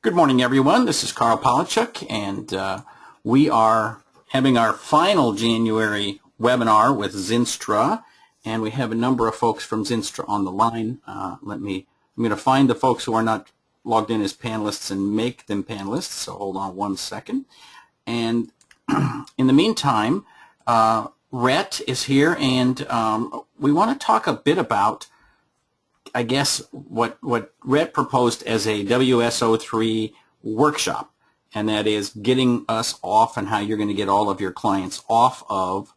Good morning, everyone. This is Carl Polachuk, and we are having our final January webinar with Zynstra, and we have a number of folks from Zynstra on the line. I'm going to find the folks who are not logged in as panelists and make them panelists, so hold on one second. And in the meantime, Rhett is here, and we want to talk a bit about, I guess, what Rhett proposed as a WSO3 workshop, and that is getting us off and how you're going to get all of your clients off of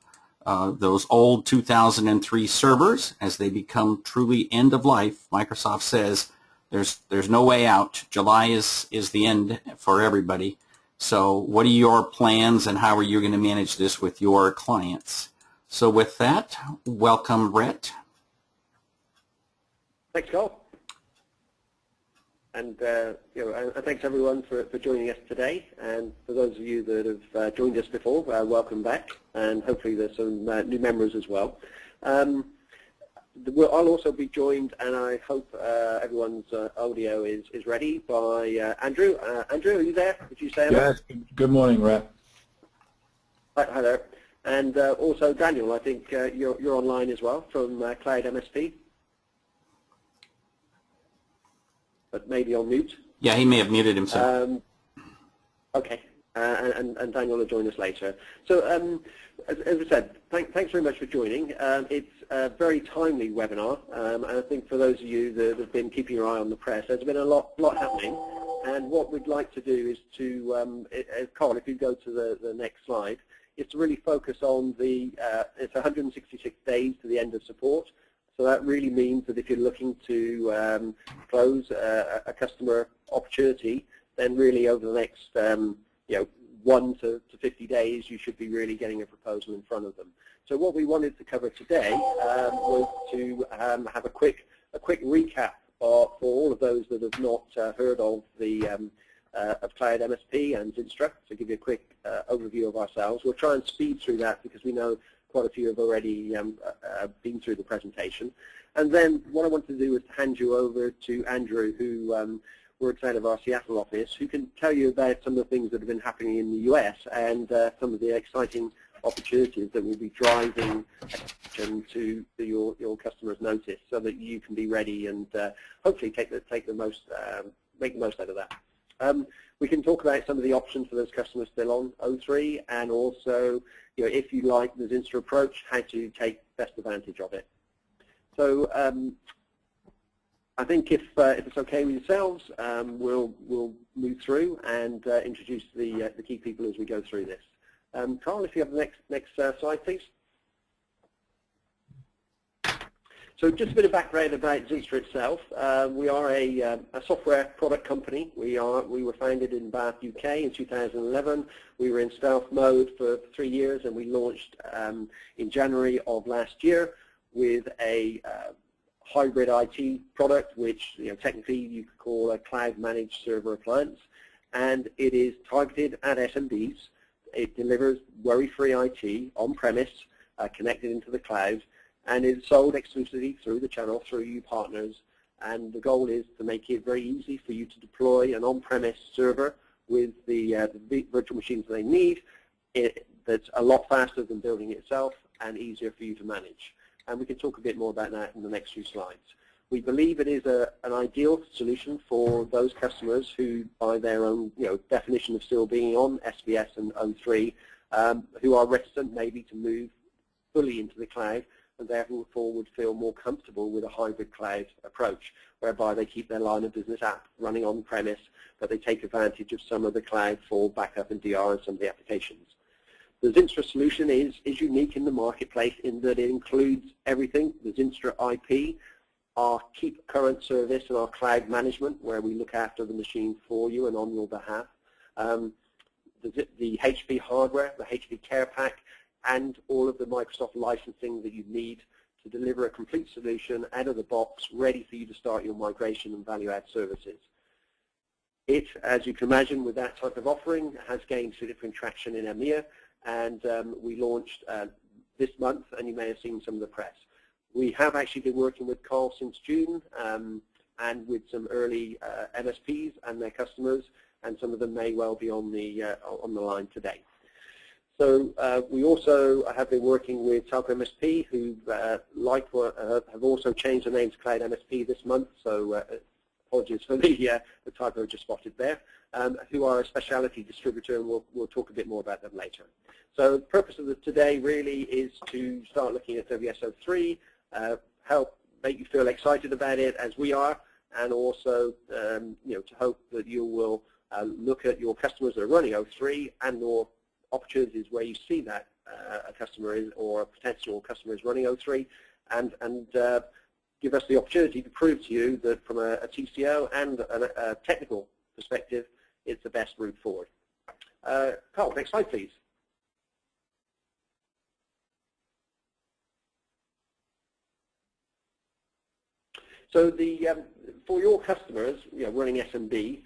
those old 2003 servers as they become truly end of life. Microsoft says there's no way out. July is the end for everybody. So what are your plans and how are you going to manage this with your clients? So with that, welcome, Rhett. Thanks, Carl. And thanks everyone for joining us today. And for those of you that have joined us before, welcome back. And hopefully there's some new members as well. I'll also be joined, and I hope everyone's audio is ready, by Andrew. Andrew, are you there? Did you say hello? Yes. Good morning, Rhett. Hi there. And also Daniel, I think you're online as well from Cloud MSP. But maybe on mute. Yeah, he may have muted himself. Okay, and Daniel will join us later. So, as I said, thanks very much for joining. It's a very timely webinar, and I think for those of you that have been keeping your eye on the press, there's been a lot happening. And what we'd like to do is to, Carl, if you go to the next slide, is to really focus on it's 166 days to the end of support. So that really means that if you're looking to close a customer opportunity, then really over the next 1 to 50 days, you should be really getting a proposal in front of them. So what we wanted to cover today was to have a quick recap for all of those that have not heard of the of Cloud MSP and Zynstra. So give you a quick overview of ourselves. We'll try and speed through that because we know quite a few have already been through the presentation. And then what I want to do is hand you over to Andrew, who works out of our Seattle office, who can tell you about some of the things that have been happening in the US and some of the exciting opportunities that will be driving attention to your customers' notice so that you can be ready and hopefully make the most out of that. We can talk about some of the options for those customers still on O3, and also, if you like the Zynstra approach, how to take best advantage of it. So I think if it's okay with yourselves, we'll move through and introduce the key people as we go through this. Carl, if you have the next slide, please. So just a bit of background about Zynstra itself. We are a software product company. We were founded in Bath, UK in 2011. We were in stealth mode for 3 years, and we launched in January of last year with a hybrid IT product, which technically you could call a cloud managed server appliance, and it is targeted at SMBs. It delivers worry-free IT on-premise, connected into the cloud, and is sold exclusively through the channel, through you partners. And the goal is to make it very easy for you to deploy an on-premise server with the virtual machines they need. That's a lot faster than building it itself and easier for you to manage. And we can talk a bit more about that in the next few slides. We believe it is an ideal solution for those customers who, by their own definition of still being on SBS and O3, who are reticent maybe to move fully into the cloud, and therefore would feel more comfortable with a hybrid cloud approach, whereby they keep their line of business app running on-premise, but they take advantage of some of the cloud for backup and DR and some of the applications. The Zynstra solution is unique in the marketplace in that it includes everything: the Zynstra IP, our keep current service, and our cloud management, where we look after the machine for you and on your behalf, the HP hardware, the HP Care Pack, and all of the Microsoft licensing that you need to deliver a complete solution out of the box, ready for you to start your migration and value-add services. It, as you can imagine, with that type of offering, has gained significant traction in EMEA, and we launched this month, and you may have seen some of the press. We have actually been working with Carl since June, and with some early MSPs and their customers, and some of them may well be on the line today. So we also have been working with Telco MSP, who have also changed the name to Cloud MSP this month. So apologies for the typo just spotted there. Who are a specialty distributor, and we'll talk a bit more about them later. So the purpose of today really is to start looking at WSO3, help make you feel excited about it as we are, and also to hope that you will look at your customers that are running O3 and/or opportunities where you see that a customer is, or a potential customer is running O3, and give us the opportunity to prove to you that from a TCO and a technical perspective, it's the best route forward. Carl, next slide, please. So for your customers, running SMB,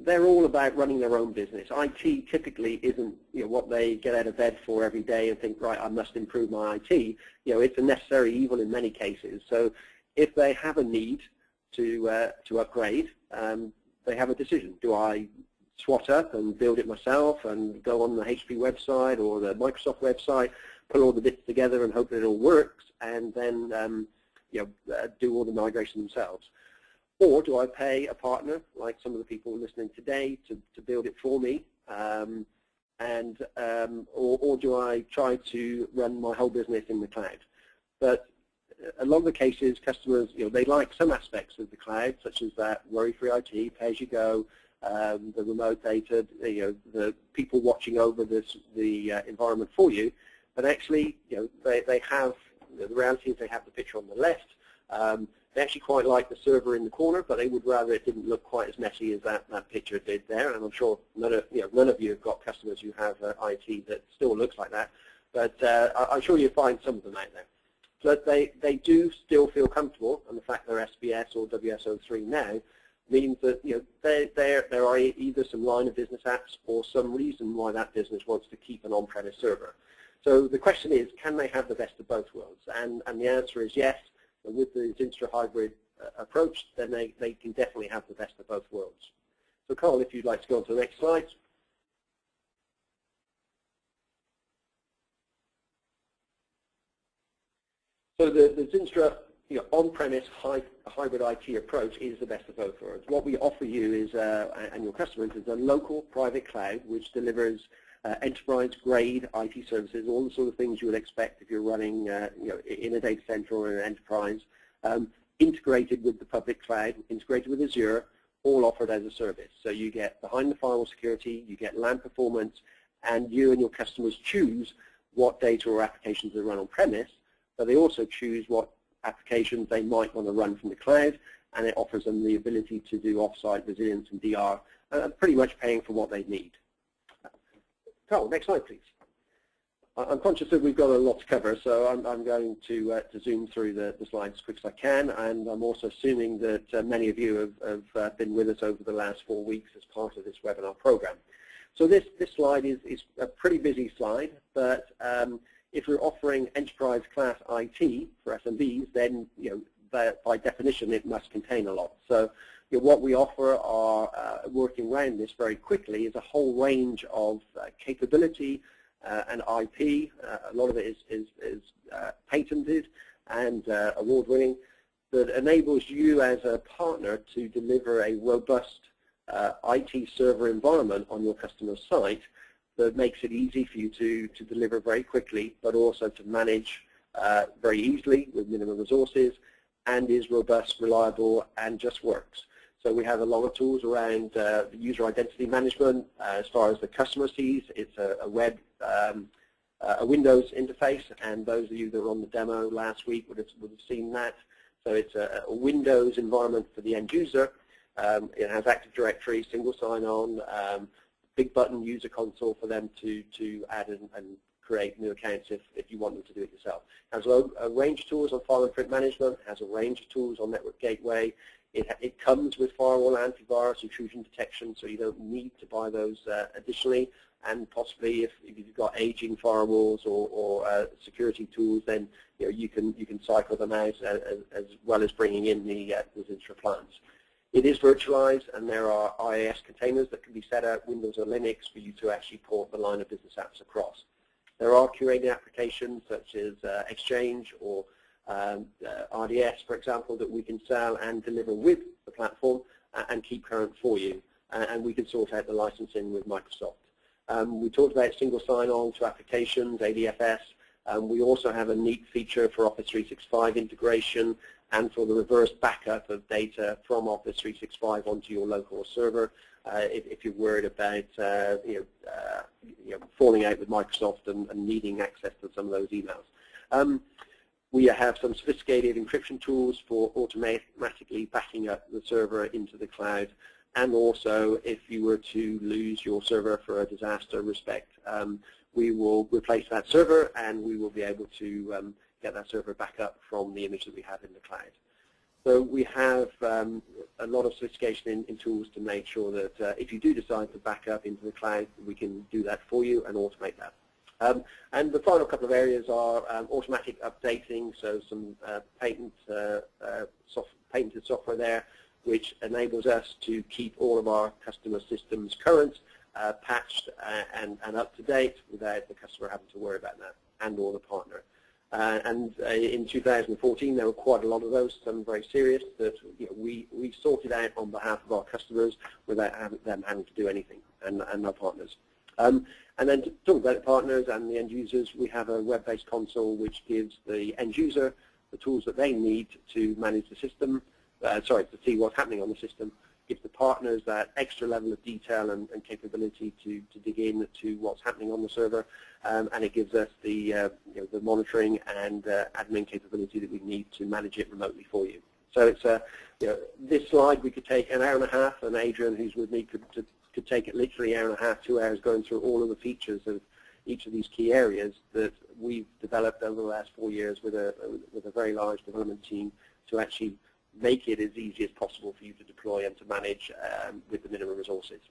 they're all about running their own business. IT typically isn't what they get out of bed for every day and think, right, I must improve my IT. It's a necessary evil in many cases. So if they have a need to upgrade, they have a decision. Do I swat up and build it myself and go on the HP website or the Microsoft website, put all the bits together and hope that it all works, and then do all the migration themselves? Or do I pay a partner, like some of the people listening today, to build it for me? Or do I try to run my whole business in the cloud? But a lot of the cases, customers, they like some aspects of the cloud, such as that worry-free IT, pay-as-you-go, the remote data, the people watching over the environment for you. But actually, they have, the reality is they have the picture on the left. They actually quite like the server in the corner, but they would rather it didn't look quite as messy as that picture did there. And I'm sure none of you have got customers who have IT that still looks like that. But I'm sure you'll find some of them out there. But they do still feel comfortable, and the fact they're SBS or WSO3 now means that there are either some line of business apps or some reason why that business wants to keep an on-premise server. So the question is, can they have the best of both worlds? And the answer is yes. With the Zynstra hybrid approach, then they can definitely have the best of both worlds. So Carl, if you'd like to go on to the next slide. So the Zynstra on-premise hybrid IT approach is the best of both worlds. What we offer you is, and your customers, is a local private cloud which delivers enterprise-grade IT services, all the sort of things you would expect if you're running in a data center or in an enterprise, integrated with the public cloud, integrated with Azure, all offered as a service. So you get behind-the-firewall security, you get LAN performance, and you and your customers choose what data or applications they run on-premise, but they also choose what applications they might want to run from the cloud, and it offers them the ability to do off-site resilience and DR, pretty much paying for what they need. Carl, next slide, please. I'm conscious that we've got a lot to cover, so I'm going to zoom through the slides as quick as I can, and I'm also assuming that many of you have been with us over the last 4 weeks as part of this webinar program. So this slide is a pretty busy slide, but if we're offering enterprise class IT for SMBs, then by definition it must contain a lot. So what we offer are, working around this very quickly, is a whole range of capability and IP. A lot of it is patented and award-winning, that enables you as a partner to deliver a robust IT server environment on your customer's site that makes it easy for you to deliver very quickly, but also to manage very easily with minimum resources, and is robust, reliable, and just works. So we have a lot of tools around user identity management. As far as the customer sees, it's a Windows interface, and those of you that were on the demo last week would have seen that. So it's a Windows environment for the end user. It has Active Directory, single sign-on, big button user console for them to add and create new accounts if you want them to do it yourself. It has a range of tools on file and print management. It has a range of tools on network gateway. It comes with firewall, antivirus, intrusion detection, so you don't need to buy those additionally. And possibly, if you've got aging firewalls or security tools, then you can cycle them out as well as bringing in the Zynstra appliance. It is virtualized, and there are IaaS containers that can be set up, Windows or Linux, for you to actually port the line of business apps across. There are curated applications such as Exchange or RDS, for example, that we can sell and deliver with the platform and keep current for you. And we can sort out the licensing with Microsoft. We talked about single sign-on to applications, ADFS. We also have a neat feature for Office 365 integration and for the reverse backup of data from Office 365 onto your local server if you're worried about falling out with Microsoft and needing access to some of those emails. We have some sophisticated encryption tools for automatically backing up the server into the cloud. And also, if you were to lose your server for a disaster respect, we will replace that server, and we will be able to get that server back up from the image that we have in the cloud. So we have a lot of sophistication in tools to make sure that if you do decide to back up into the cloud, we can do that for you and automate that. And the final couple of areas are automatic updating, so some patented software there, which enables us to keep all of our customer systems current, patched, and up to date without the customer having to worry about that, and or the partner. And in 2014, there were quite a lot of those, some very serious, that we sorted out on behalf of our customers without them having to do anything, and our partners. And then to talk about the partners and the end users, we have a web-based console which gives the end user the tools that they need to manage the system, to see what's happening on the system, gives the partners that extra level of detail and capability to dig in to what's happening on the server, and it gives us the monitoring and admin capability that we need to manage it remotely for you. So it's this slide we could take an hour and a half, and Adrian, who's with me, could take it literally an hour and a half, 2 hours, going through all of the features of each of these key areas that we've developed over the last 4 years with a very large development team to actually make it as easy as possible for you to deploy and to manage with the minimum resources.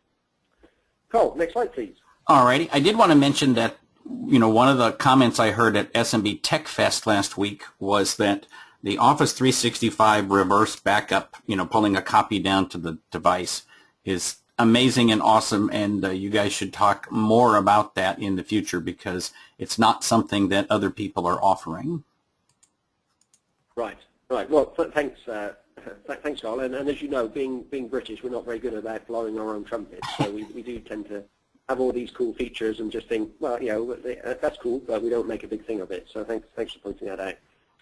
Carl, next slide, please. All righty. I did want to mention that one of the comments I heard at SMB Tech Fest last week was that the Office 365 reverse backup, pulling a copy down to the device, is amazing and awesome, and you guys should talk more about that in the future because it's not something that other people are offering. Right. Right. Well, thanks, Carl. And as you know, being British, we're not very good about blowing our own trumpets. So we do tend to have all these cool features and just think, well, that's cool, but we don't make a big thing of it. So thanks for pointing that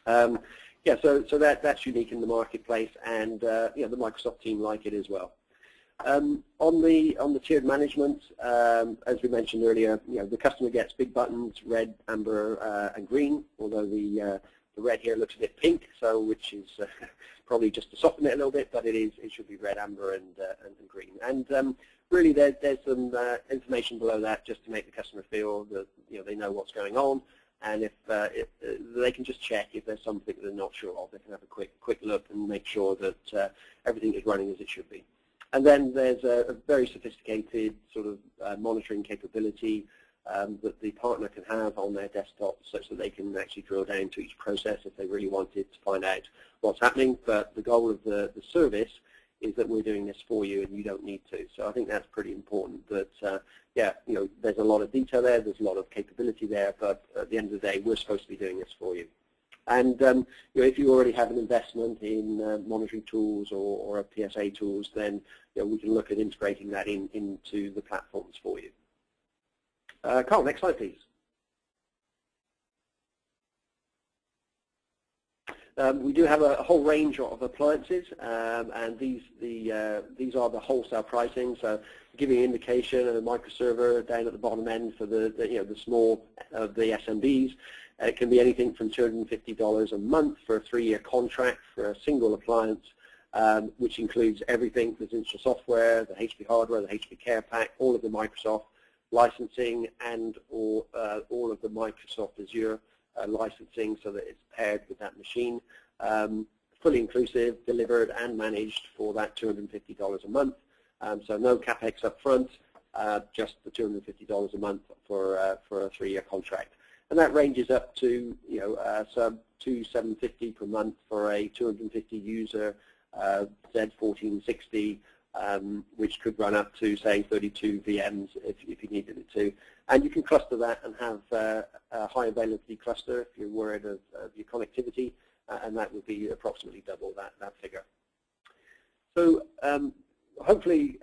out. Yeah. So that's unique in the marketplace, and the Microsoft team like it as well. On the tiered management, as we mentioned earlier, the customer gets big buttons, red, amber, and green. Although the red here looks a bit pink, so which is probably just to soften it a little bit, but it should be red, amber, and green. And really, there's some information below that just to make the customer feel that they know what's going on, and if they can just check if there's something that they're not sure of, they can have a quick look and make sure that everything is running as it should be. And then there's a very sophisticated sort of monitoring capability that the partner can have on their desktop such that they can actually drill down to each process if they really wanted to find out what's happening. But the goal of the service is that we're doing this for you and you don't need to. So I think that's pretty important that, there's a lot of detail there, there's a lot of capability there, but at the end of the day, we're supposed to be doing this for you. And if you already have an investment in monitoring tools or PSA tools, then we can look at integrating that into the platforms for you. Carl, next slide, please. We do have a whole range of appliances, and these are the wholesale pricing. So to give you an indication of a microserver down at the bottom end for the small of the SMBs, it can be anything from $250 a month for a 3-year contract for a single appliance, which includes everything: the Zynstra software, the HP hardware, the HP Care Pack, all of the Microsoft licensing, and all of the Microsoft Azure licensing, so that it's paired with that machine. fully inclusive, delivered and managed for that $250 a month. So no capex up front, just the $250 a month for a 3-year contract. And that ranges up to, sub $2,750 per month for a 250 user Z1460, which could run up to, say, 32 VMs if you needed it to. And you can cluster that and have a high availability cluster if you're worried of your connectivity, and that would be approximately double that figure. So hopefully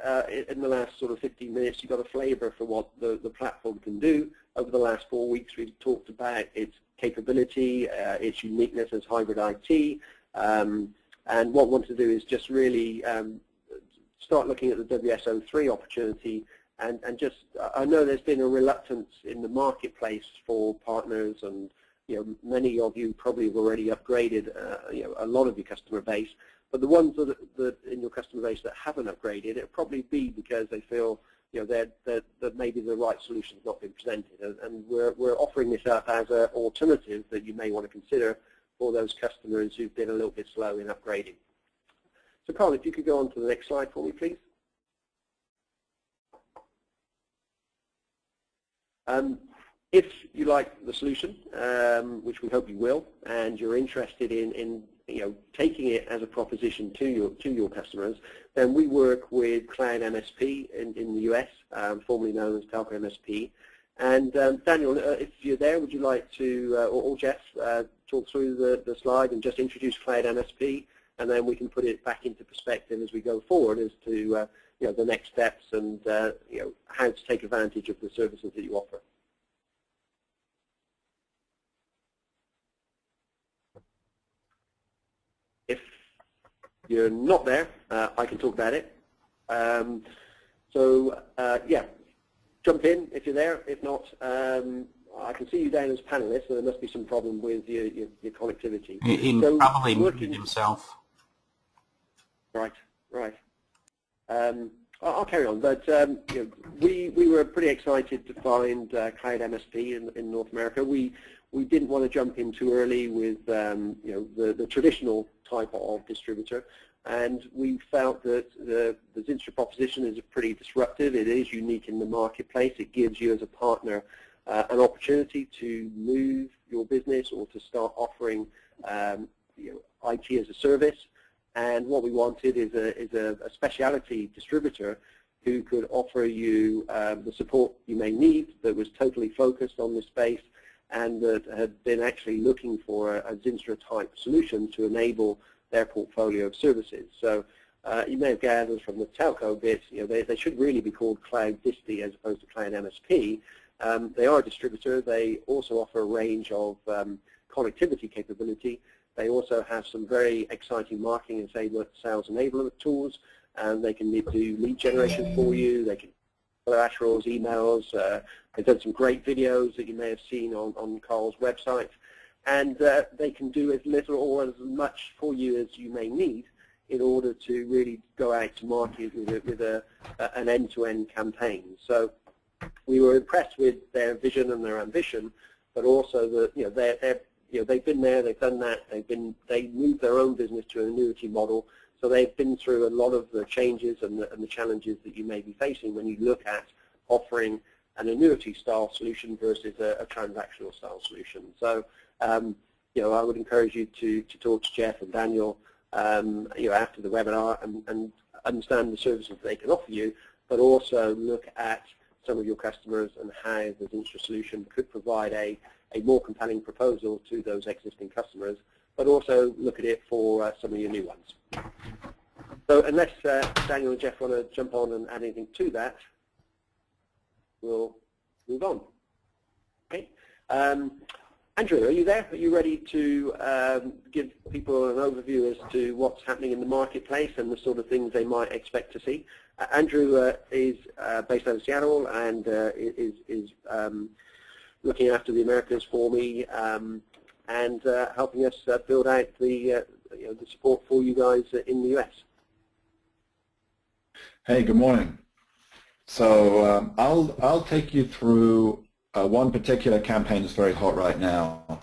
in the last sort of 15 minutes you got a flavor for what the platform can do. Over the last 4 weeks we've talked about its capability, its uniqueness as hybrid IT, and what we want to do is just really start looking at the WSO3 opportunity, and just, I know there's been a reluctance in the marketplace for partners, and many of you probably have already upgraded a lot of your customer base, but the ones that in your customer base that haven't upgraded, it'll probably be because they feel that maybe the right solution's not been presented, and we're offering this up as an alternative that you may want to consider for those customers who've been a little bit slow in upgrading. So Carl, if you could go on to the next slide for me, please. If you like the solution, which we hope you will, and you're interested in taking it as a proposition to your customers, then we work with Cloud MSP in the US, formerly known as Telco MSP. And Daniel, if you're there, would you like to, or Jeff, talk through the slide and just introduce Cloud MSP, and then we can put it back into perspective as we go forward as to the next steps and how to take advantage of the services that you offer. If you're not there, I can talk about it. Yeah, jump in if you're there. If not, I can see you down as panelists, so there must be some problem with your connectivity. He so probably muted himself. Right. I'll carry on, but we were pretty excited to find Cloud MSP in North America. We didn't want to jump in too early with the traditional type of distributor, and we felt that the Zynstra proposition is pretty disruptive. It is unique in the marketplace. It gives you as a partner an opportunity to move your business or to start offering IT as a service. And what we wanted is a specialty distributor who could offer you the support you may need, that was totally focused on this space, and that had been actually looking for a Zynstra type solution to enable their portfolio of services. So you may have gathered from the telco bit, they should really be called Cloud Disti as opposed to Cloud MSP. They are a distributor. They also offer a range of connectivity capability. They also have some very exciting marketing and sales enablement tools, and they can do lead generation for you. They can collaterals, emails. They've done some great videos that you may have seen on Carl's website, and they can do as little or as much for you as you may need in order to really go out to market with an end-to-end campaign. So we were impressed with their vision and their ambition, but also that they've been there, they've done that, they moved their own business to an annuity model, so they've been through a lot of the changes and the challenges that you may be facing when you look at offering an annuity style solution versus a transactional style solution. So I would encourage you to talk to Jeff and Daniel after the webinar and understand the services they can offer you, but also look at some of your customers and how the Zynstra solution could provide a more compelling proposal to those existing customers, but also look at it for some of your new ones. So unless Daniel and Jeff want to jump on and add anything to that, we'll move on. Okay. Andrew, are you there? Are you ready to give people an overview as to what's happening in the marketplace and the sort of things they might expect to see? Andrew is based out of Seattle and is looking after the Americas for me and helping us build out the support for you guys in the US. Hey, good morning. So I'll take you through one particular campaign that's very hot right now.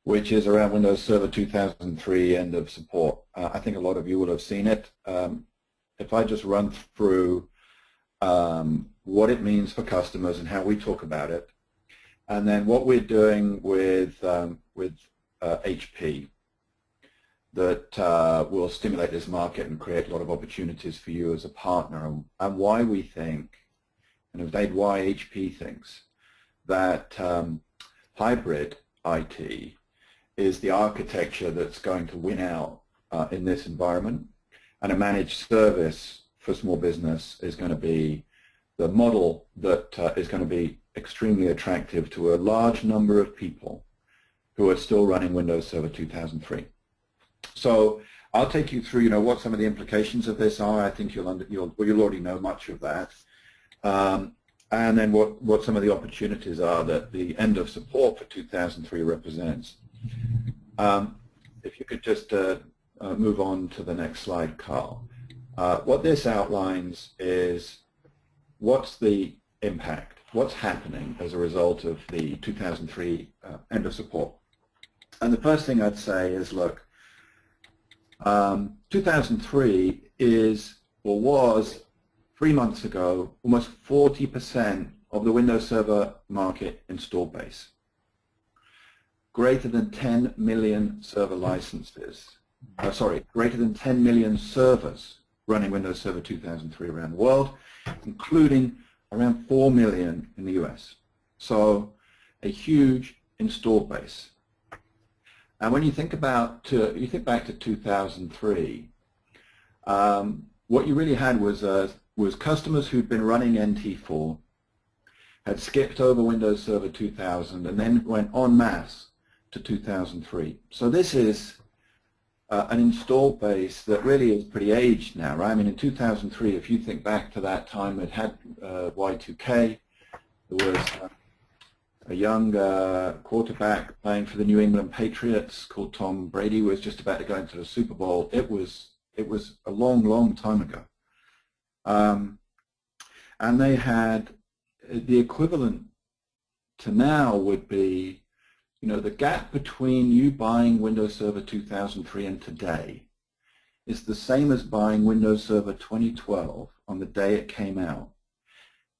which is around Windows Server 2003 end of support. I think a lot of you will have seen it. If I just run through what it means for customers and how we talk about it, and then what we're doing with HP that will stimulate this market and create a lot of opportunities for you as a partner, and why we think, and indeed why HP thinks, that hybrid IT is the architecture that's going to win out in this environment, and a managed service for small business is going to be the model that is going to be extremely attractive to a large number of people who are still running Windows Server 2003. So I'll take you through, what some of the implications of this are. I think you'll already know much of that, and then what some of the opportunities are that the end of support for 2003 represents. If you could just move on to the next slide, Carl. What this outlines is what's the impact, what's happening as a result of the 2003 end of support. And the first thing I'd say is, look, 2003 is, or was, 3 months ago, almost 40% of the Windows Server market installed base. Greater than 10 million server licenses, greater than 10 million servers running Windows Server 2003 around the world, including around 4 million in the US. So a huge installed base. And when you think back to 2003, what you really had was customers who'd been running NT4, had skipped over Windows Server 2000, and then went en masse to 2003. So this is an installed base that really is pretty aged now, right? I mean, in 2003, if you think back to that time, it had Y2K. There was a young quarterback playing for the New England Patriots called Tom Brady, who was just about to go into the Super Bowl. It was a long, long time ago. And they had the equivalent to now would be, the gap between you buying Windows Server 2003 and today is the same as buying Windows Server 2012 on the day it came out,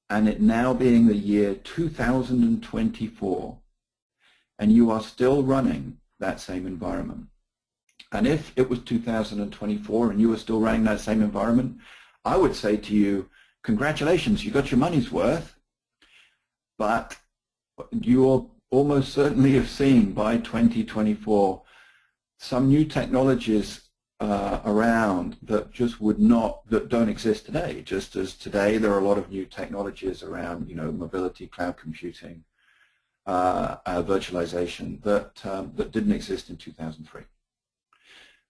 and it now being the year 2024, and you are still running that same environment. And if it was 2024 and you were still running that same environment, I would say to you, congratulations, you got your money's worth, but you'll almost certainly have seen by 2024 some new technologies around that just that don't exist today. Just as today there are a lot of new technologies around, mobility, cloud computing, virtualization that didn't exist in 2003.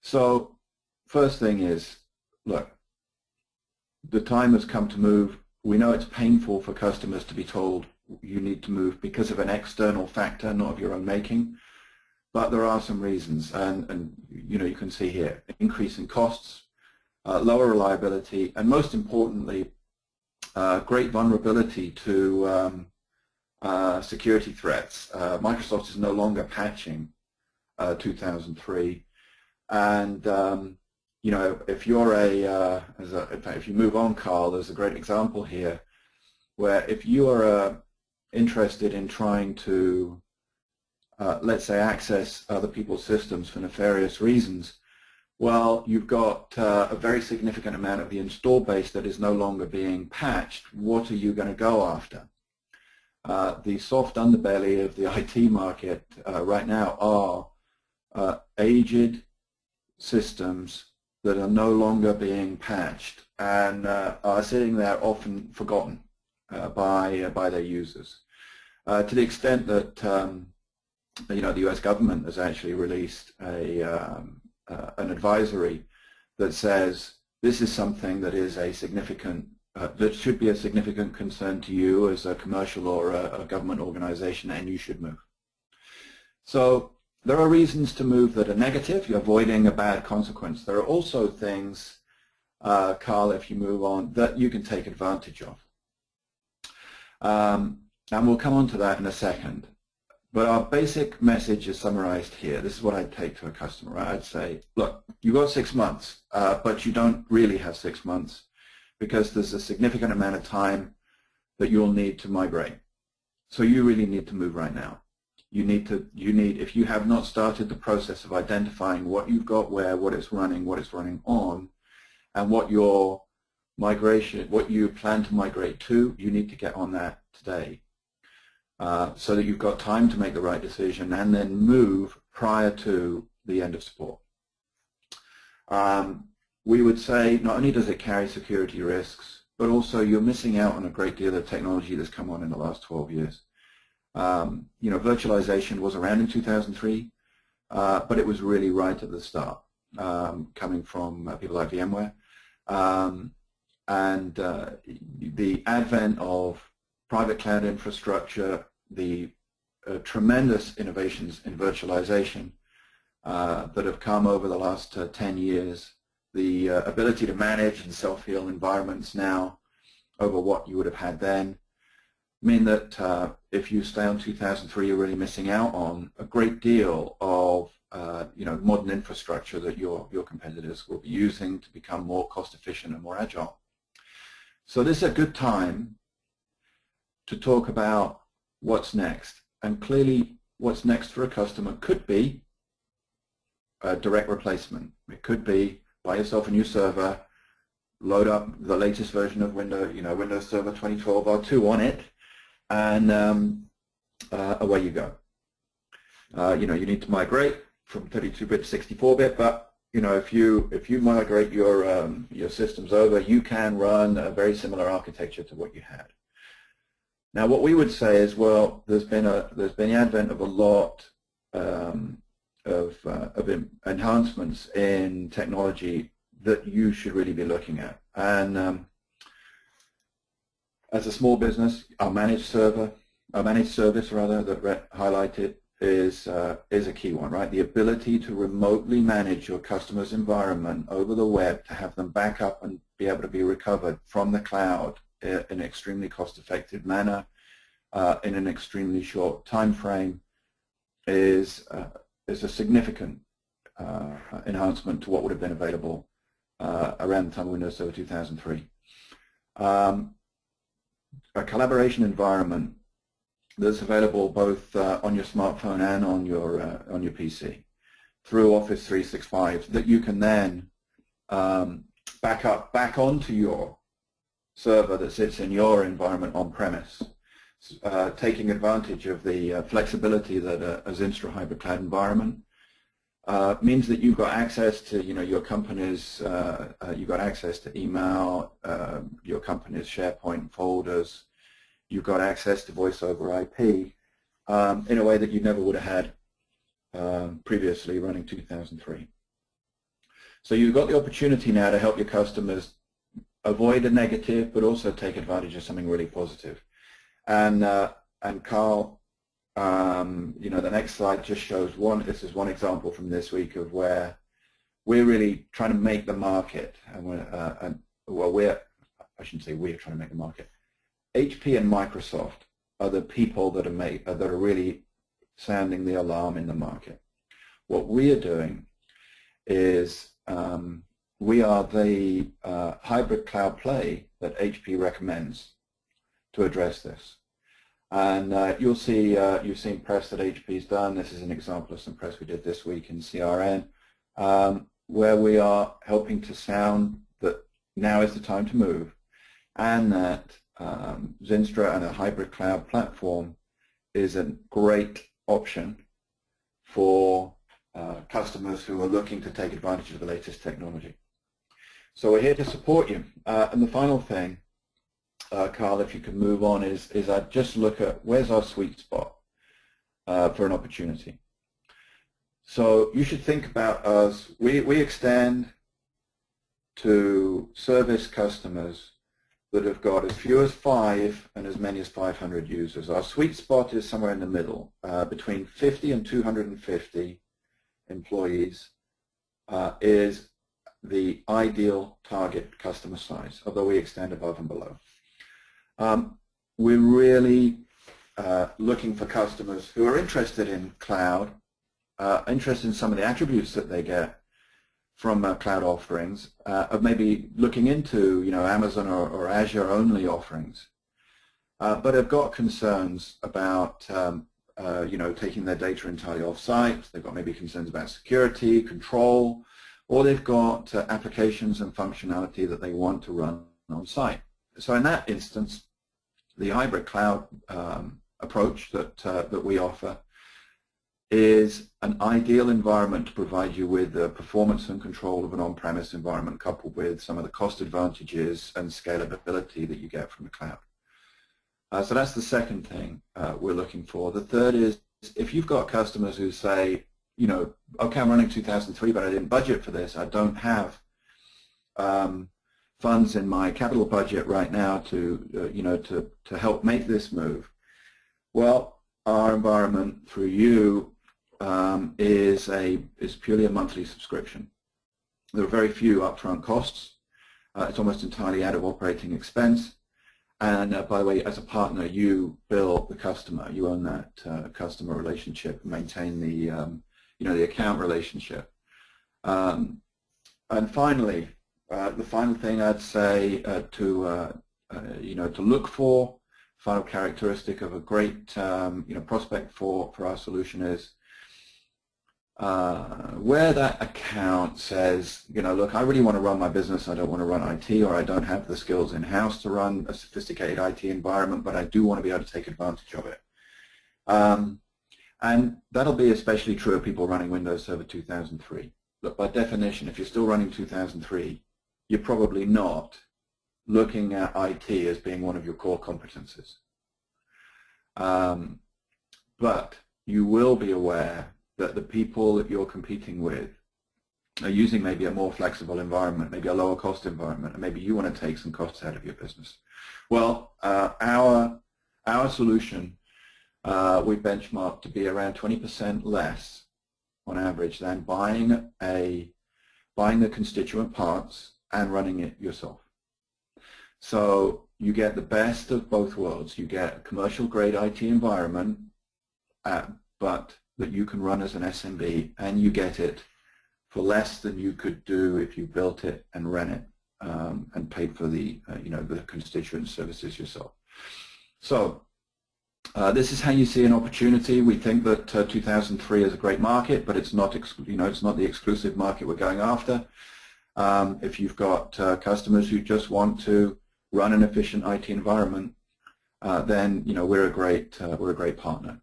So first thing is, look, the time has come to move. We know it's painful for customers to be told you need to move because of an external factor, not of your own making. But there are some reasons, and you can see here, increase in costs, lower reliability, and most importantly, great vulnerability to security threats. Microsoft is no longer patching 2003, and if you're in fact, if you move on, Carl, there's a great example here where if you are interested in trying to let's say, access other people's systems for nefarious reasons, well, you've got a very significant amount of the install base that is no longer being patched. What are you going to go after? The soft underbelly of the IT market right now are aged systems that are no longer being patched and are sitting there often forgotten by their users. To the extent that the US government has actually released an advisory that says this is something that is a significant, that should be a significant concern to you as a commercial or a government organization, and you should move. So there are reasons to move that are negative. You're avoiding a bad consequence. There are also things, Carl, if you move on, that you can take advantage of. And we'll come on to that in a second. But our basic message is summarized here. This is what I'd take to a customer. I'd say, look, you've got 6 months, but you don't really have 6 months because there's a significant amount of time that you'll need to migrate. So you really need to move right now. If you have not started the process of identifying what you've got where, what it's running on, and what your migration, what you plan to migrate to, you need to get on that today. So that you've got time to make the right decision and then move prior to the end of support. We would say not only does it carry security risks, but also you're missing out on a great deal of technology that's come on in the last 12 years. Virtualization was around in 2003, but it was really right at the start, coming from people like VMware. The advent of private cloud infrastructure, the tremendous innovations in virtualization that have come over the last 10 years, the ability to manage and self-heal environments now over what you would have had then, mean that if you stay on 2003, you're really missing out on a great deal of modern infrastructure that your competitors will be using to become more cost efficient and more agile. So this is a good time to talk about what's next. And clearly what's next for a customer could be a direct replacement. It could be buy yourself a new server, load up the latest version of Windows Server 2012 R2 on it, and away you go. You need to migrate from 32-bit to 64-bit, but if you migrate your systems over, you can run a very similar architecture to what you had. Now, what we would say is, well, there's been the advent of a lot of enhancements in technology that you should really be looking at. And as a small business, our managed service that Rhett highlighted is a key one, right? The ability to remotely manage your customer's environment over the web, to have them back up and be able to be recovered from the cloud in an extremely cost-effective manner, in an extremely short time frame, is a significant enhancement to what would have been available around the time of Windows Server 2003. A collaboration environment that's available both on your smartphone and on your PC through Office 365 that you can then back onto your server that sits in your environment on premise, taking advantage of the flexibility that a Zynstra Hybrid Cloud environment means that you've got access to your company's you've got access to email, your company's SharePoint folders. You've got access to voice over IP in a way that you never would have had previously running 2003. So you've got the opportunity now to help your customers avoid a negative, but also take advantage of something really positive. And Carl, the next slide just shows this is one example from this week of where we're really trying to make the market, and I shouldn't say we're trying to make the market. HP and Microsoft are the people that are really sounding the alarm in the market. What we are doing is we are the hybrid cloud play that HP recommends to address this. And you'll see, you've seen press that HP's done. This is an example of some press we did this week in CRN, where we are helping to sound that now is the time to move, and that Zynstra and a hybrid cloud platform is a great option for customers who are looking to take advantage of the latest technology. So we're here to support you. And the final thing, Carl, if you can move on, is I'd just look at where's our sweet spot for an opportunity. So you should think about us. We extend to service customers that have got as few as 5 and as many as 500 users. Our sweet spot is somewhere in the middle, between 50 and 250 employees is the ideal target customer size, although we extend above and below. We're really looking for customers who are interested in cloud, interested in some of the attributes that they get from cloud offerings, of maybe looking into Amazon or Azure only offerings, but have got concerns about taking their data entirely off-site. They've got maybe concerns about security, control, or they've got applications and functionality that they want to run on-site. So in that instance, the hybrid cloud approach that we offer is an ideal environment to provide you with the performance and control of an on-premise environment, coupled with some of the cost advantages and scalability that you get from the cloud. So that's the second thing we're looking for. The third is, if you've got customers who say, okay, I'm running 2003, but I didn't budget for this. I don't have funds in my capital budget right now to help make this move. Well, our environment through you is purely a monthly subscription. There are very few upfront costs. It's almost entirely out of operating expense. And by the way, as a partner, you bill the customer. You own that customer relationship, maintain the the account relationship. And finally, the final thing I'd say to look for, final characteristic of a great prospect for our solution is where that account says, look, I really want to run my business. I don't want to run IT, or I don't have the skills in-house to run a sophisticated IT environment, but I do want to be able to take advantage of it. And that'll be especially true of people running Windows Server 2003. Look, by definition, if you're still running 2003, you're probably not looking at IT as being one of your core competencies. But you will be aware that the people that you're competing with are using maybe a more flexible environment, maybe a lower cost environment, and maybe you want to take some costs out of your business. Well, our solution we benchmarked to be around 20% less on average than buying the constituent parts and running it yourself. So you get the best of both worlds. You get a commercial grade IT environment, but that you can run as an SMB, and you get it for less than you could do if you built it and ran it and paid for the the constituent services yourself. So this is how you see an opportunity. We think that 2003 is a great market, but it's not it's not the exclusive market we're going after. If you've got customers who just want to run an efficient IT environment, then we're a great partner.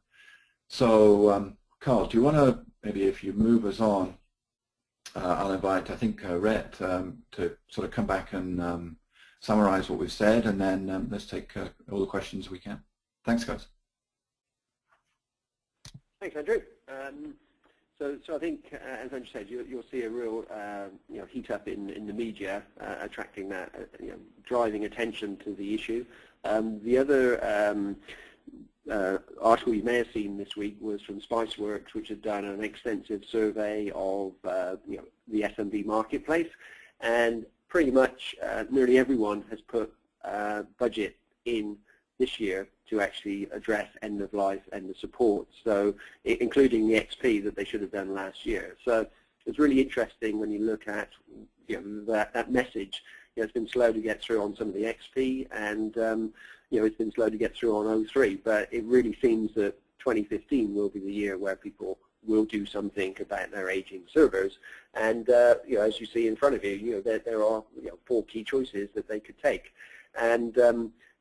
So Carl, do you want to maybe, if you move us on, I'll invite, I think, Rhett to sort of come back and summarize what we've said, and then let's take all the questions we can. Thanks, guys. Thanks, Andrew. So I think, as Andrew said, you'll see a real heat up in the media, attracting that, driving attention to the issue. The other article you may have seen this week was from Spiceworks, which had done an extensive survey of the SMB marketplace, and pretty much nearly everyone has put budget in this year to actually address end of life and the support, so including the XP that they should have done last year. So it's really interesting when you look at that message. It's been slow to get through on some of the XP, and it's been slow to get through on 03, but it really seems that 2015 will be the year where people will do something about their aging servers. And as you see in front of you, there are 4 key choices that they could take, and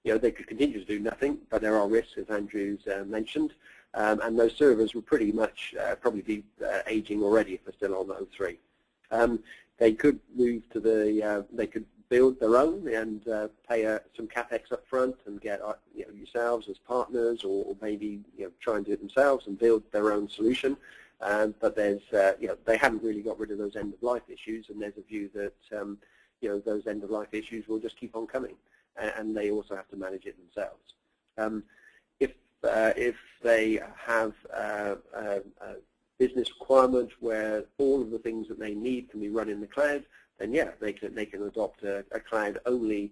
they could continue to do nothing, but there are risks, as Andrew's mentioned, and those servers will pretty much probably be aging already if they're still on 03. They could move to they could build their own and pay some capex up front and get yourselves as partners, or maybe try and do it themselves and build their own solution. But there's they haven't really got rid of those end of life issues, and there's a view that those end of life issues will just keep on coming, and they also have to manage it themselves. If they have a business requirement where all of the things that they need can be run in the cloud, then yeah, they can adopt a cloud-only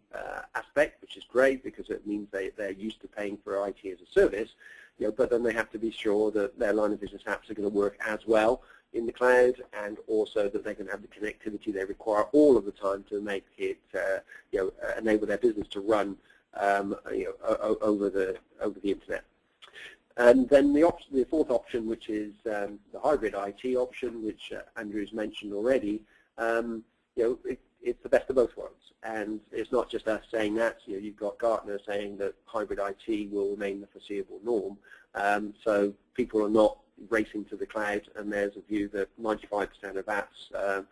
aspect, which is great because it means they're used to paying for IT as a service. But then they have to be sure that their line of business apps are going to work as well in the cloud, and also that they can have the connectivity they require all of the time to make it, enable their business to run, over the internet. And then the fourth option, which is the hybrid IT option, which Andrew's mentioned already, it's the best of both worlds. And it's not just us saying that. You've got Gartner saying that hybrid IT will remain the foreseeable norm. So people are not racing to the cloud, and there's a view that 95% of apps,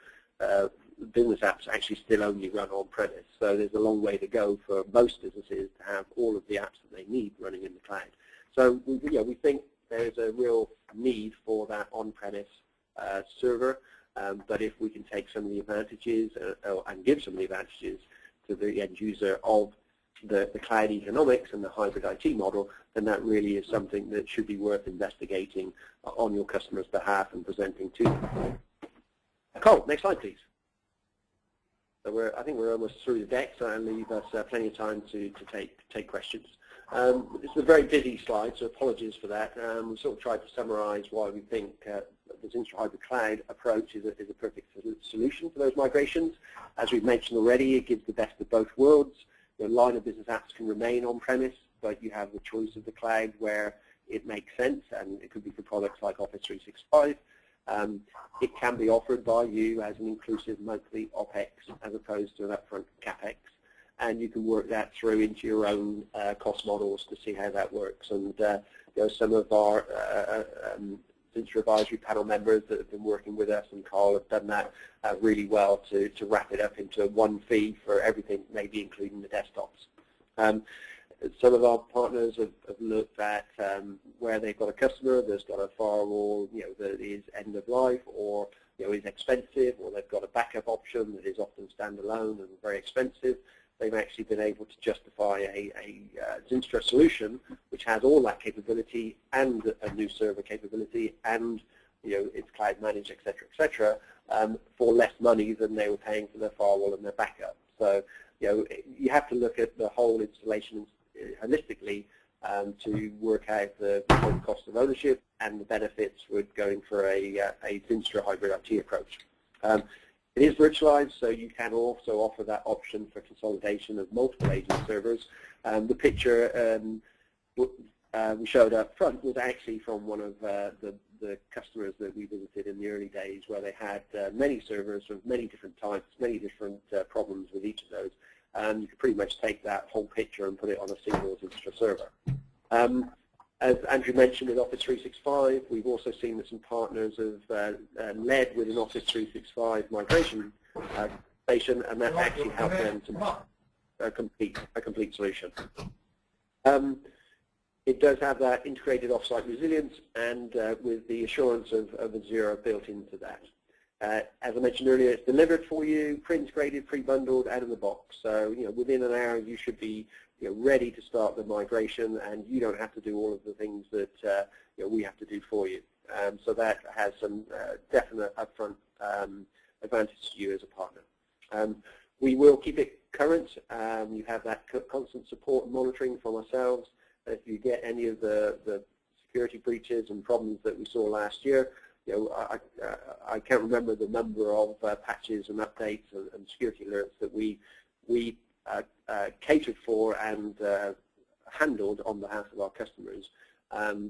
business apps, actually still only run on-premise. So there's a long way to go for most businesses to have all of the apps that they need running in the cloud. So we think there's a real need for that on-premise server, but if we can take some of the advantages and give some of the advantages to the end user of the cloud economics and the hybrid IT model, then that really is something that should be worth investigating on your customer's behalf and presenting to them. Carl, next slide, please. So I think we're almost through the deck, so I'll leave us plenty of time to take questions. It's a very busy slide, so apologies for that. We sort of tried to summarize why we think the Zynstra Hybrid Cloud approach is a perfect solution for those migrations. As we've mentioned already, it gives the best of both worlds. The line of business apps can remain on-premise, but you have the choice of the cloud where it makes sense, and it could be for products like Office 365. It can be offered by you as an inclusive monthly OPEX as opposed to an upfront CAPEX, and you can work that through into your own cost models to see how that works. And some of our Zynstra advisory panel members that have been working with us and Carl have done that really well to wrap it up into one fee for everything, maybe including the desktops. Some of our partners have looked at where they've got a customer that's got a firewall, that is end of life, or is expensive, or they've got a backup option that is often standalone and very expensive. They've actually been able to justify a Zynstra solution which has all that capability and a new server capability and it's cloud managed, etc., for less money than they were paying for their firewall and their backup. So you have to look at the whole installation holistically to work out the total cost of ownership and the benefits with going for a Zynstra hybrid IT approach. It is virtualized, so you can also offer that option for consolidation of multiple agent servers. The picture we showed up front was actually from one of the customers that we visited in the early days, where they had many servers of many different types, many different problems with each of those. And you could pretty much take that whole picture and put it on a single Zynstra server. As Andrew mentioned with Office 365, we've also seen that some partners have led with an Office 365 migration station, and that actually helped them to complete a complete solution. It does have that integrated offsite resilience, and with the assurance of Azure built into that. As I mentioned earlier, it's delivered for you, pre-integrated, pre-bundled, out of the box. So within an hour you should be ready to start the migration, and you don't have to do all of the things that we have to do for you. So that has some definite upfront advantage to you as a partner. We will keep it current. You have that constant support and monitoring from ourselves. If you get any of the security breaches and problems that we saw last year, I can't remember the number of patches and updates and security alerts that we catered for and handled on behalf of our customers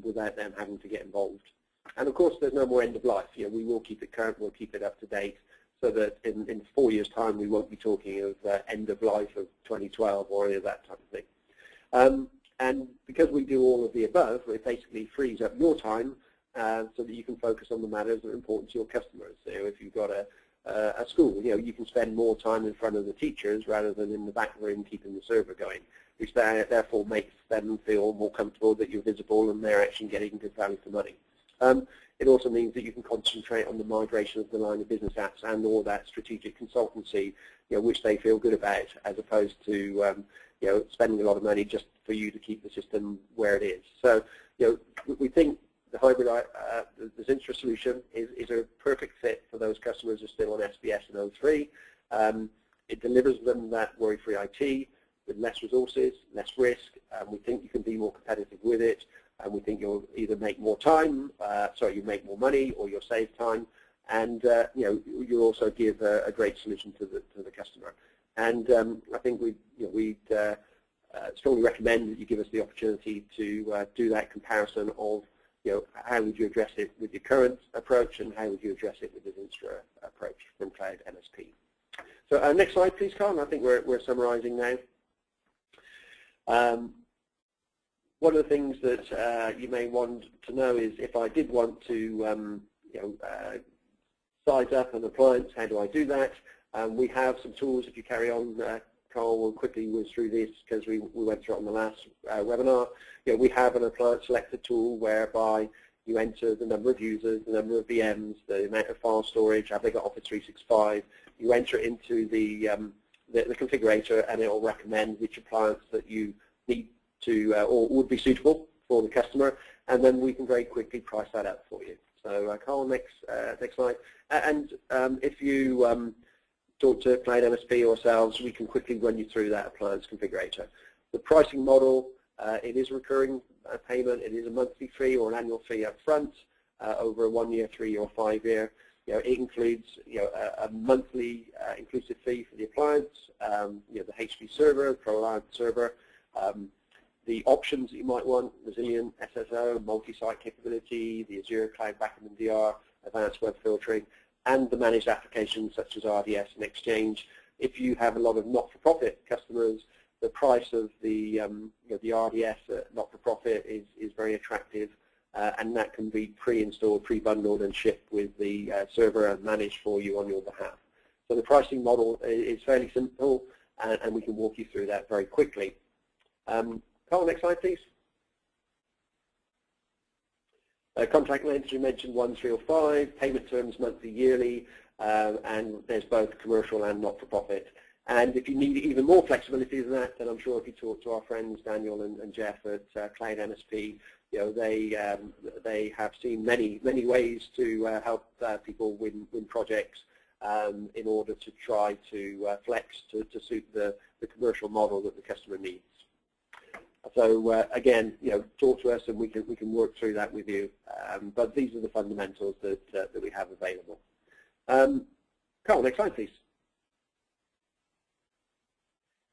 without them having to get involved. And of course, there's no more end of life. We will keep it current, we'll keep it up to date, so that in 4 years' time we won't be talking of end of life of 2012 or any of that type of thing. And because we do all of the above, it basically frees up your time so that you can focus on the matters that are important to your customers. So if you've got a school, you can spend more time in front of the teachers rather than in the back room keeping the server going, which therefore makes them feel more comfortable that you're visible and they're actually getting good value for money. It also means that you can concentrate on the migration of the line of business apps and all that strategic consultancy, which they feel good about, as opposed to spending a lot of money just for you to keep the system where it is. So we think the hybrid, the Zynstra solution is a perfect fit for those customers who are still on SBS and O3. It delivers them that worry-free IT with less resources, less risk, and we think you can be more competitive with it, and we think you'll either make more time, you make more money, or you'll save time, and you'll also give a great solution to the customer. And I think we'd strongly recommend that you give us the opportunity to do that comparison of how would you address it with your current approach, and how would you address it with the Zynstra approach from Cloud MSP. So next slide, please, Carl. I think we're summarizing now. One of the things that you may want to know is if I did want to size up an appliance, how do I do that? We have some tools. If you carry on, Carl will quickly whiz through this because we went through it on the last webinar. We have an appliance selector tool whereby you enter the number of users, the number of VMs, the amount of file storage, have they got Office 365. You enter it into the configurator, and it will recommend which appliance that you need to or would be suitable for the customer, and then we can very quickly price that out for you. So Carl, next slide. And if you talk to Cloud MSP or ourselves, we can quickly run you through that appliance configurator. The pricing model, it is recurring payment. It is a monthly fee or an annual fee up front over a 1 year, 3 year, or 5 year. It includes a monthly inclusive fee for the appliance, the HP server, the Pro Alliance server, the options that you might want, resilient SSO, multi-site capability, the Azure Cloud Backup and DR, advanced web filtering, and the managed applications such as RDS and Exchange. If you have a lot of not-for-profit customers, the price of the RDS not-for-profit is very attractive, and that can be pre-installed, pre-bundled, and shipped with the server and managed for you on your behalf. So the pricing model is fairly simple, and we can walk you through that very quickly. Carl, next slide, please. Contract length, you mentioned 1, 3, or 5. Payment terms, monthly, yearly, and there's both commercial and not-for-profit. And if you need even more flexibility than that, then I'm sure if you talk to our friends Daniel and Jeff at Cloud MSP, they have seen many ways to help people win projects in order to try to flex to suit the commercial model that the customer needs. So again, talk to us and we can work through that with you. But these are the fundamentals that we have available. Carl, next slide, please.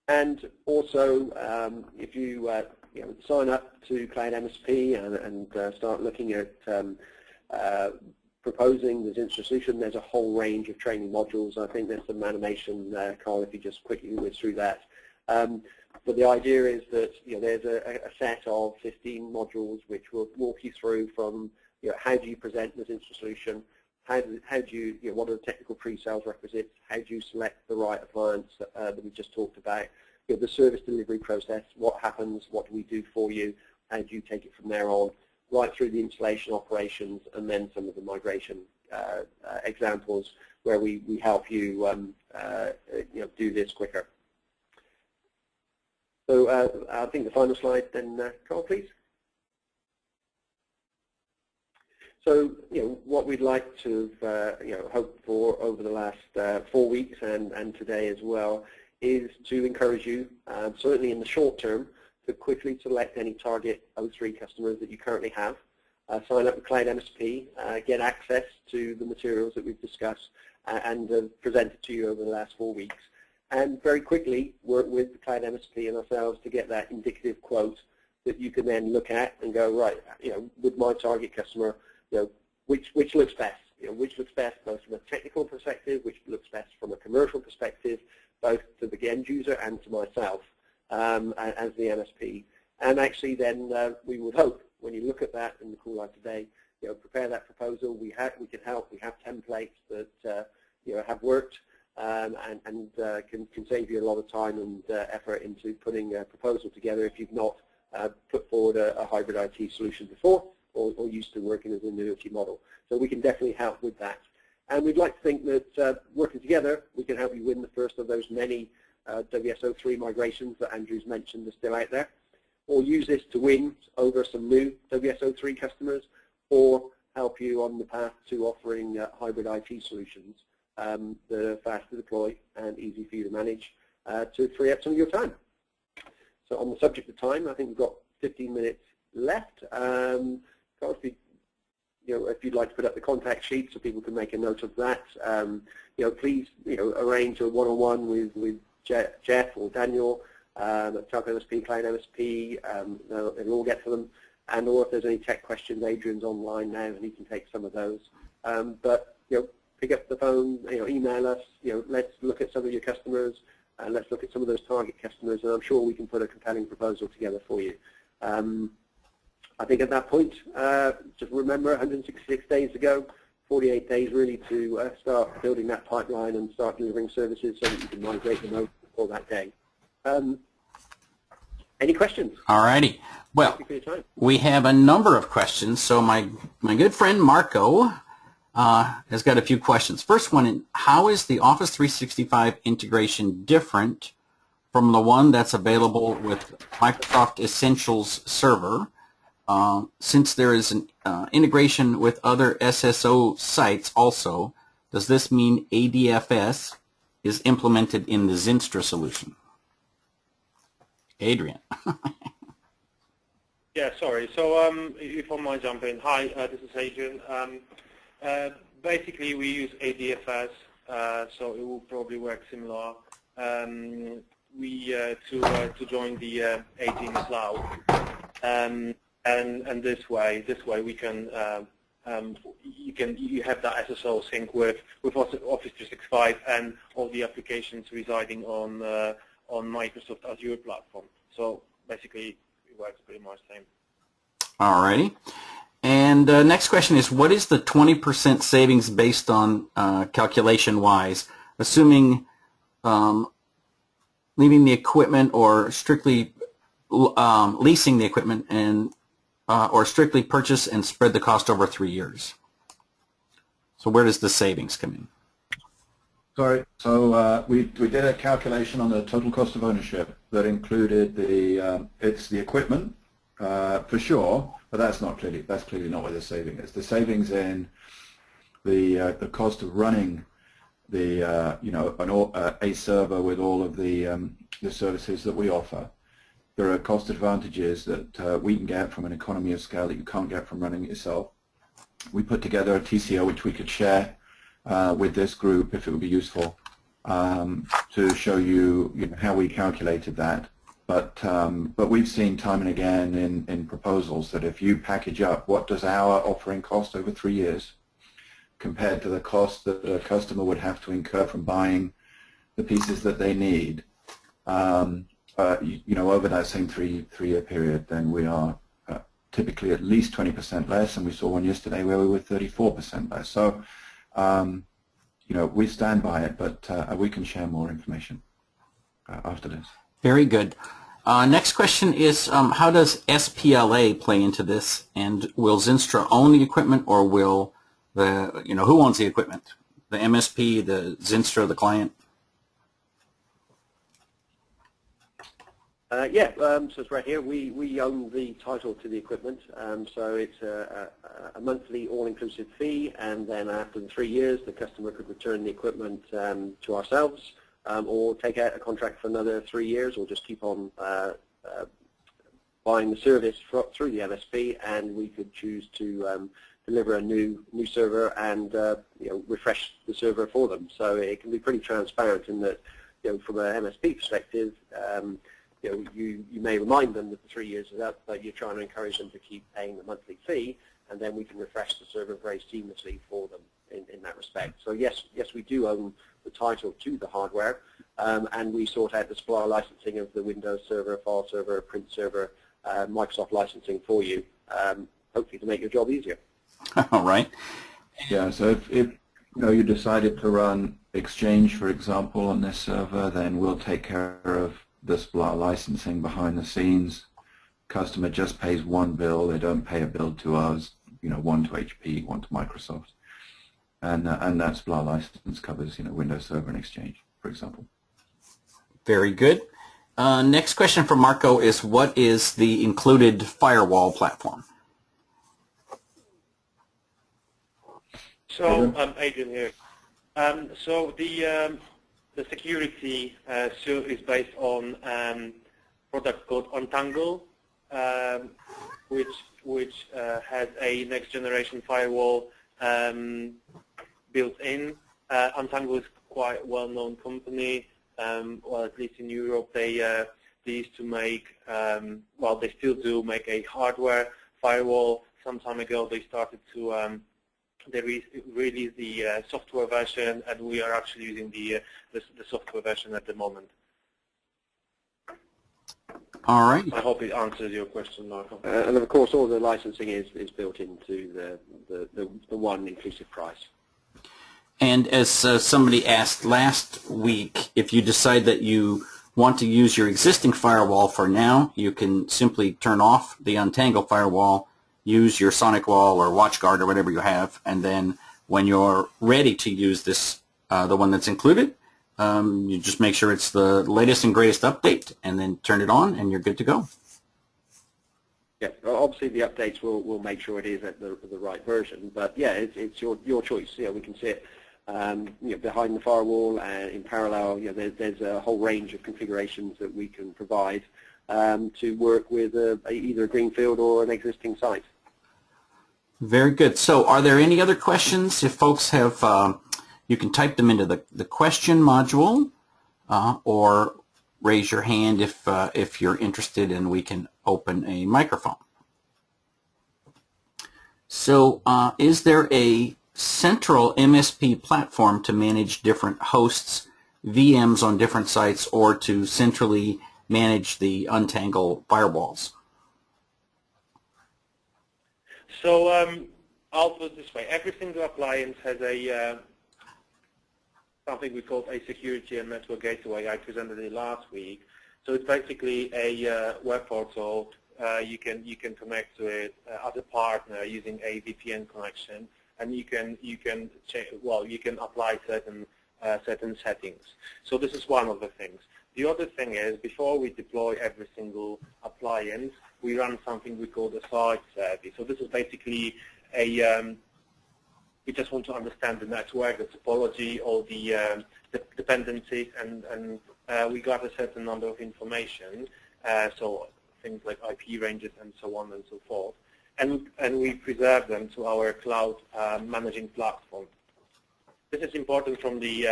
And also, if you sign up to Cloud MSP and start looking at proposing the Zynstra solution, there's a whole range of training modules. I think there's some animation, Carl, if you just quickly whiz through that. But the idea is that there's a set of 15 modules which will walk you through from how do you present the Zynstra solution, how do you what are the technical pre-sales requisites, how do you select the right appliance that we just talked about, the service delivery process, what happens, what do we do for you, how do you take it from there on, right through the installation operations, and then some of the migration examples where we help you do this quicker. So I think the final slide then, Carl, please. So what we'd like to hope for over the last 4 weeks and today as well is to encourage you, certainly in the short term, to quickly select any target O3 customers that you currently have, sign up with Cloud MSP, get access to the materials that we've discussed and presented to you over the last 4 weeks, and very quickly work with Cloud MSP and ourselves to get that indicative quote that you can then look at and go, right, with my target customer, which looks best, which looks best both from a technical perspective, which looks best from a commercial perspective, both to the end user and to myself as the MSP. And actually then we would hope, when you look at that in the call like today, prepare that proposal. We can help. We have templates that have worked and can save you a lot of time and effort into putting a proposal together if you've not put forward a hybrid IT solution before or used to working as an annuity model. So we can definitely help with that. And we'd like to think that working together, we can help you win the first of those many WSO3 migrations that Andrew's mentioned are still out there, or use this to win over some new WSO3 customers, or help you on the path to offering hybrid IT solutions that are fast to deploy and easy for you to manage to free up some of your time. So on the subject of time, I think we've got 15 minutes left. Obviously, if you'd like to put up the contact sheet so people can make a note of that, please, arrange a one-on-one with Jeff or Daniel at Telco MSP, Cloud MSP. It'll all get to them. And or if there's any tech questions, Adrian's online now and he can take some of those. But pick up the phone, email us. Let's look at some of your customers and let's look at some of those target customers, and I'm sure we can put a compelling proposal together for you. I think at that point, just remember 166 days ago, 48 days really to start building that pipeline and start delivering services so that you can migrate them over before that day. Any questions? All righty. Well, thank you for your time. We have a number of questions. So my good friend Marco has got a few questions. First one, how is the Office 365 integration different from the one that's available with Microsoft Essentials Server? Since there is an integration with other SSO sites also, does this mean ADFS is implemented in the Zynstra solution? Adrian. Yeah, sorry. So if I might jump in. Hi, this is Adrian. Basically, we use ADFS, so it will probably work similar. To join the AD cloud, and this way we can you have that SSO sync with Office 365 and all the applications residing on Microsoft Azure platform. So basically, it works pretty much the same. All righty. And next question is, what is the 20% savings based on calculation-wise, assuming leaving the equipment or strictly leasing the equipment and or strictly purchase and spread the cost over 3 years? So where does the savings come in? Sorry. So we did a calculation on the total cost of ownership that included it's the equipment for sure, but that's clearly not where the saving is. The savings in the cost of running the a server with all of the services that we offer. There are cost advantages that we can get from an economy of scale that you can't get from running it yourself. We put together a TCO which we could share with this group if it would be useful to show you, how we calculated that. But we've seen time and again in proposals that if you package up what does our offering cost over 3 years compared to the cost that a customer would have to incur from buying the pieces that they need, over that same three-year period, then we are typically at least 20% less, and we saw one yesterday where we were 34% less. So, we stand by it, but we can share more information after this. Very good. Next question is, how does SPLA play into this, and will Zynstra own the equipment, or will who owns the equipment? The MSP, the Zynstra, the client? So it's right here. We own the title to the equipment, so it's a monthly all-inclusive fee, and then after the 3 years, the customer could return the equipment to ourselves, or take out a contract for another 3 years, or just keep on buying the service through the MSP, and we could choose to deliver a new server and refresh the server for them. So it can be pretty transparent in that, from an MSP perspective. You may remind them that the 3 years is up, but you're trying to encourage them to keep paying the monthly fee, and then we can refresh the server very seamlessly for them in that respect. So yes, we do own the title to the hardware, and we sort out the supplier licensing of the Windows server, file server, print server, Microsoft licensing for you, hopefully to make your job easier. All right. Yeah, so if you decided to run Exchange, for example, on this server, then we'll take care of the supplier licensing behind the scenes. Customer just pays one bill. They don't pay a bill to us, one to HP, one to Microsoft. And that supplier license covers, Windows Server and Exchange, for example. Very good. Next question from Marco is, what is the included firewall platform? So, Adrian here. So the security suite is based on product called Untangle, which has a next generation firewall built in. Untangle is quite a well-known company. Well, at least in Europe, they used to make, well, they still do make a hardware firewall. Some time ago, they started to they released the software version, and we are actually using the software version at the moment. All right. I hope it answers your question, Marco. And of course, all the licensing is built into the one inclusive price. And as somebody asked last week, if you decide that you want to use your existing firewall for now, you can simply turn off the Untangle firewall, use your Sonic Wall or WatchGuard or whatever you have, and then when you're ready to use this, the one that's included, you just make sure it's the latest and greatest update, and then turn it on, and you're good to go. Yeah, obviously the updates will make sure it is at the right version, but yeah, it's your choice. Yeah, we can see it behind the firewall and in parallel. There's a whole range of configurations that we can provide to work with either a greenfield or an existing site. Very good. So are there any other questions? If folks have, you can type them into the question module or raise your hand if you're interested, and we can open a microphone. So is there a central MSP platform to manage different hosts, VMs on different sites, or to centrally manage the Untangle firewalls? So I'll put it this way. Every single appliance has a something we call a security and network gateway. I presented it last week. So it's basically a web portal. You can connect to it as a partner using a VPN connection, and you can apply certain settings. So this is one of the things. The other thing is, before we deploy every single appliance, we run something we call the site survey. So this is basically we just want to understand the network, the topology, all the dependencies, and we got a certain number of information, so things like IP ranges and so on and so forth, and we preserve them to our cloud managing platform. This is important from the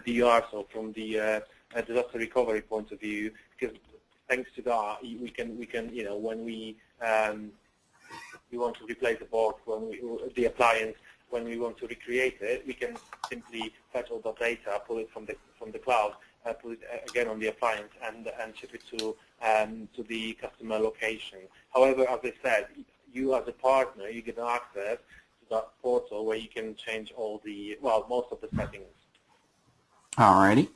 DR, so from the disaster recovery point of view, because thanks to that, we can when we want to replace the board, the appliance, when we want to recreate it, we can simply fetch all the data, pull it from the cloud, put it again on the appliance, and ship it to the customer location. However, as I said, you as a partner, you get access to that portal where you can change all the, well, most of the settings. All righty.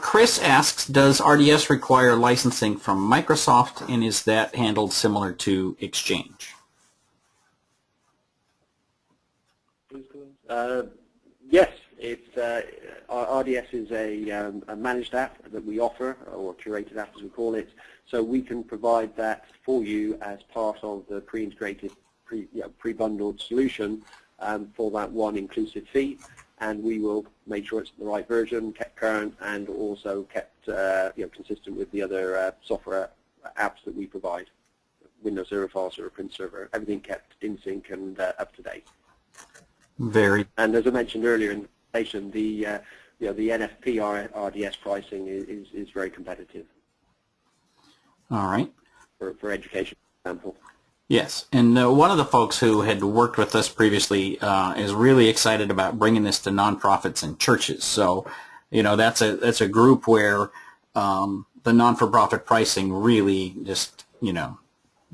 Chris asks, does RDS require licensing from Microsoft, and is that handled similar to Exchange? Yes, it's RDS is a managed app that we offer, or curated app as we call it. So we can provide that for you as part of the pre-integrated, pre-bundled solution for that one inclusive fee, and we will make sure it's the right version, kept current, and also kept consistent with the other software apps that we provide. Windows Server, File Server, Print Server, everything kept in sync and up to date. Very. And as I mentioned earlier in the presentation, the NFP RDS pricing is very competitive. All right. For education, for example. Yes, and one of the folks who had worked with us previously is really excited about bringing this to nonprofits and churches. So, that's a group where the non-for-profit pricing really just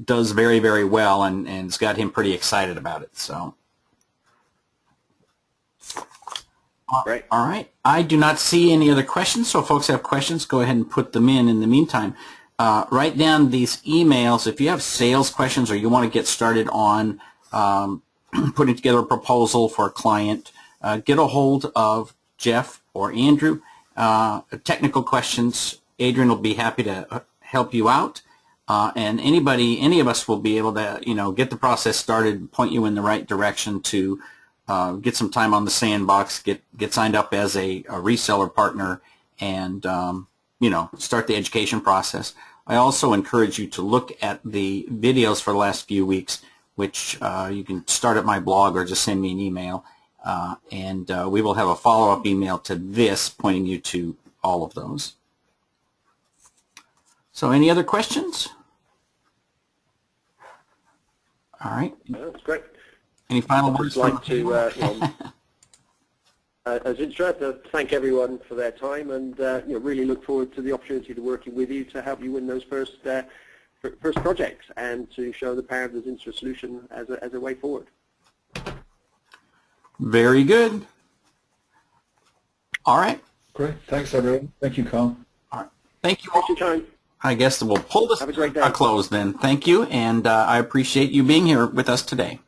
does very, very well, and it's got him pretty excited about it. So. Great. All right. I do not see any other questions, so if folks have questions, go ahead and put them in the meantime. Write down these emails. If you have sales questions or you want to get started on putting together a proposal for a client, get a hold of Jeff or Andrew. Technical questions, Adrian will be happy to help you out. And any of us will be able to, get the process started and point you in the right direction to get some time on the sandbox, get signed up as a reseller partner, and start the education process. I also encourage you to look at the videos for the last few weeks, which you can start at my blog or just send me an email, and we will have a follow-up email to this pointing you to all of those. So any other questions? All right. That's great. Any final words? I'd like to Zynstra, to thank everyone for their time, and really look forward to the opportunity to working with you to help you win those first projects and to show the power of the Zynstra solution as a way forward. Very good. All right. Great. Thanks, everyone. Thank you, Carl. All right. Thank you all. Thanks for your time. I guess we'll pull this Have a great day. close then. Thank you, and I appreciate you being here with us today.